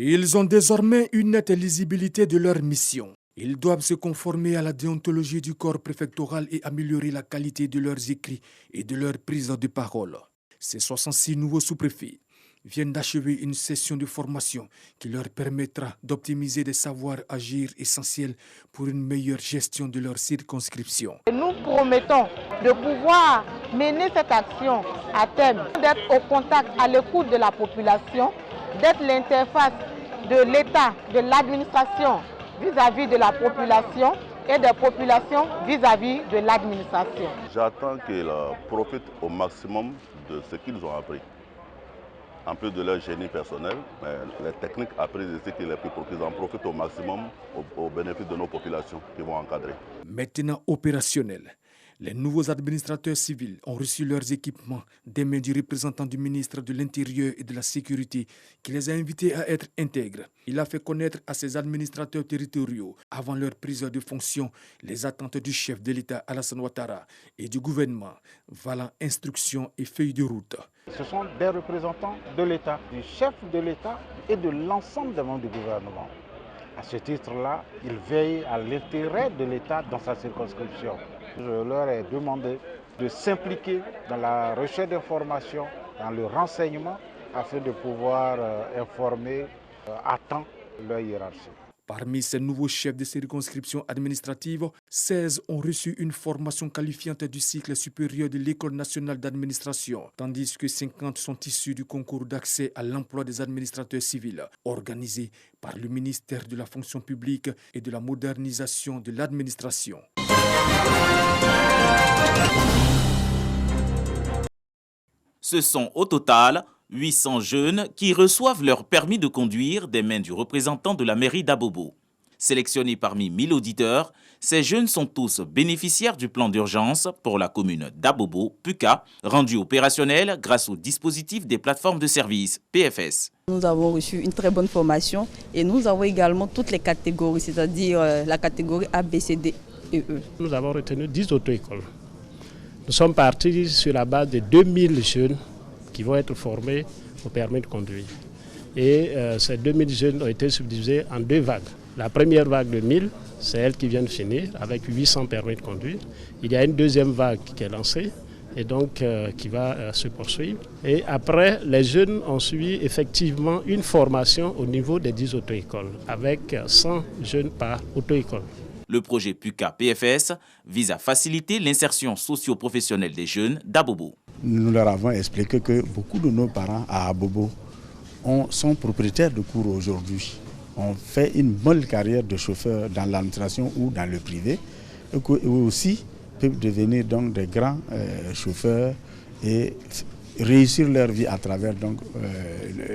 Ils ont désormais une nette lisibilité de leur mission. Ils doivent se conformer à la déontologie du corps préfectoral et améliorer la qualité de leurs écrits et de leur prise de parole. Ces 66 nouveaux sous-préfets viennent d'achever une session de formation qui leur permettra d'optimiser des savoirs-agir essentiels pour une meilleure gestion de leur circonscription. Nous promettons de pouvoir mener cette action à terme, d'être au contact, à l'écoute de la population, d'être l'interface de l'État, de l'administration vis-à-vis de la population et des populations vis-à-vis de l'administration. J'attends qu'ils profitent au maximum de ce qu'ils ont appris. En plus de leur génie personnel, les techniques apprises ici pour qu'ils en profitent au maximum au bénéfice de nos populations qui vont encadrer. Maintenant opérationnels, les nouveaux administrateurs civils ont reçu leurs équipements des mains du représentant du ministre de l'Intérieur et de la Sécurité qui les a invités à être intègres. Il a fait connaître à ces administrateurs territoriaux, avant leur prise de fonction, les attentes du chef de l'État Alassane Ouattara et du gouvernement, valant instructions et feuilles de route. Ce sont des représentants de l'État, du chef de l'État et de l'ensemble des membres du gouvernement. À ce titre-là, ils veillent à l'intérêt de l'État dans sa circonscription. Je leur ai demandé de s'impliquer dans la recherche d'informations, dans le renseignement, afin de pouvoir informer à temps leur hiérarchie. Parmi ces nouveaux chefs de circonscription administrative, 16 ont reçu une formation qualifiante du cycle supérieur de l'École nationale d'administration, tandis que 50 sont issus du concours d'accès à l'emploi des administrateurs civils, organisé par le ministère de la fonction publique et de la modernisation de l'administration. Ce sont au total 800 jeunes qui reçoivent leur permis de conduire des mains du représentant de la mairie d'Abobo. Sélectionnés parmi 1000 auditeurs, ces jeunes sont tous bénéficiaires du plan d'urgence pour la commune d'Abobo, PUCA, rendu opérationnel grâce au dispositif des plateformes de services, PFS. Nous avons reçu une très bonne formation et nous avons également toutes les catégories, c'est-à-dire la catégorie A, B, C, D et E. Nous avons retenu 10 auto-écoles. Nous sommes partis sur la base de 2000 jeunes qui vont être formés au permis de conduire. Et ces 2000 jeunes ont été subdivisés en 2 vagues. La première vague de 1000, c'est elle qui vient de finir avec 800 permis de conduire. Il y a une deuxième vague qui est lancée et donc qui va se poursuivre. Et après, les jeunes ont suivi effectivement une formation au niveau des 10 auto-écoles avec 100 jeunes par auto-école. Le projet PUCA-PFS vise à faciliter l'insertion socio-professionnelle des jeunes d'Abobo. Nous leur avons expliqué que beaucoup de nos parents à Abobo sont propriétaires de cours aujourd'hui. On fait une bonne carrière de chauffeur dans l'administration ou dans le privé et qu'eux aussi peuvent devenir donc des grands chauffeurs et réussir leur vie à travers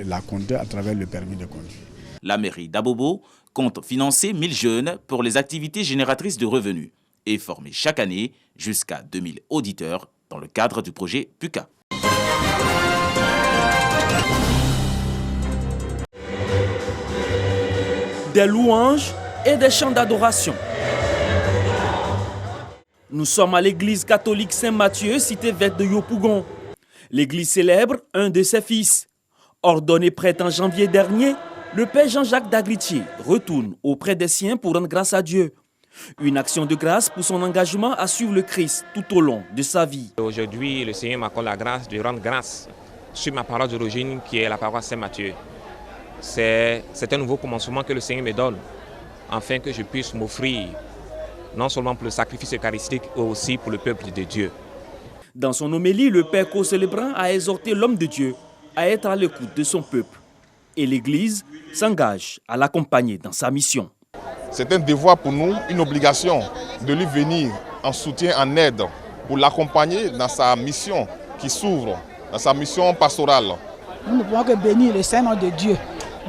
la conduite, à travers le permis de conduire. La mairie d'Abobo compte financer 1000 jeunes pour les activités génératrices de revenus et former chaque année jusqu'à 2000 auditeurs dans le cadre du projet PUCA. Des louanges et des chants d'adoration. Nous sommes à l'église catholique Saint-Matthieu, cité verte de Yopougon. L'église célèbre un de ses fils. Ordonné prêtre en janvier dernier, le père Jean-Jacques Dagritier retourne auprès des siens pour rendre grâce à Dieu. Une action de grâce pour son engagement à suivre le Christ tout au long de sa vie. Aujourd'hui, le Seigneur m'accorde la grâce de rendre grâce sur ma paroisse d'origine qui est la paroisse Saint-Matthieu. C'est un nouveau commencement que le Seigneur me donne, afin que je puisse m'offrir, non seulement pour le sacrifice eucharistique, mais aussi pour le peuple de Dieu. Dans son homélie, le père co-célébrant a exhorté l'homme de Dieu à être à l'écoute de son peuple. Et l'Église s'engage à l'accompagner dans sa mission. C'est un devoir pour nous, une obligation de lui venir en soutien, en aide, pour l'accompagner dans sa mission qui s'ouvre, dans sa mission pastorale. Nous ne pouvons que bénir le Saint-Nom de Dieu,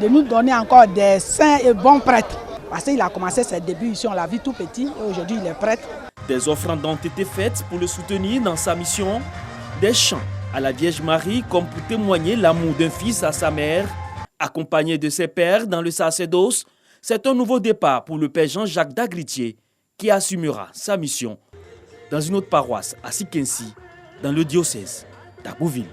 de nous donner encore des saints et bons prêtres. Parce qu'il a commencé ses débuts ici, on l'a vu tout petit, et aujourd'hui il est prêtre. Des offrandes ont été faites pour le soutenir dans sa mission, des chants à la Vierge Marie comme pour témoigner l'amour d'un fils à sa mère. Accompagné de ses pères dans le sacerdoce, c'est un nouveau départ pour le père Jean-Jacques Dagritier qui assumera sa mission dans une autre paroisse à Sikensi, dans le diocèse d'Agouville.